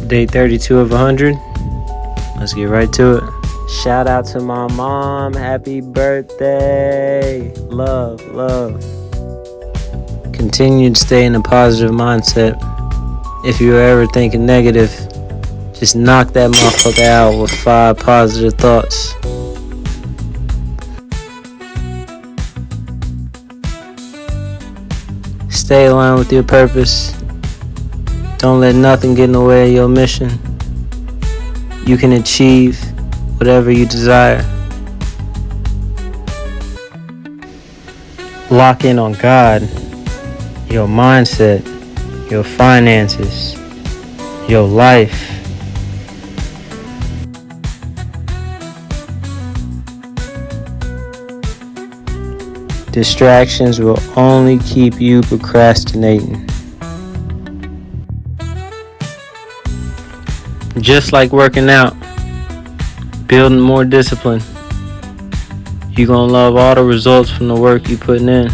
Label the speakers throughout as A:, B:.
A: Day 32 of 100. Let's get right to it. Shout out to my mom. Happy birthday. Love. Continue to stay in a positive mindset. If you're ever thinking negative, just knock that motherfucker out with 5 positive thoughts. Stay aligned with your purpose. Don't let nothing get in the way of your mission. You can achieve whatever you desire. Lock in on God, your mindset, your finances, your life. Distractions will only keep you procrastinating. Just like working out, building more discipline, you're gonna love all the results from the work you're putting in.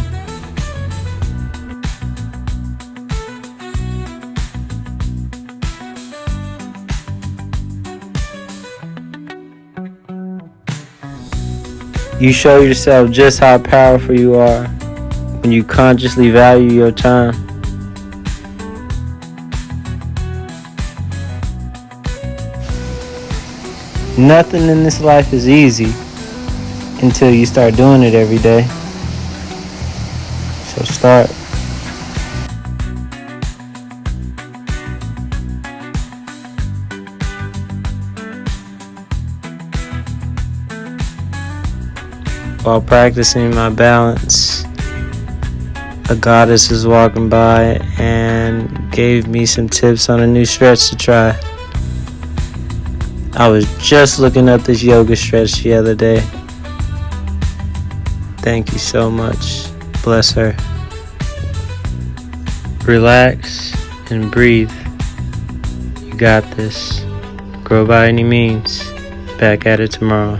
A: You show yourself just how powerful you are when you consciously value your time. Nothing in this life is easy until you start doing it every day. So start. While practicing my balance, a goddess was walking by and gave me some tips on a new stretch to try. I was just looking up this yoga stretch the other day. Thank you so much. Bless her. Relax and breathe. You got this. Grow by any means. Back at it tomorrow.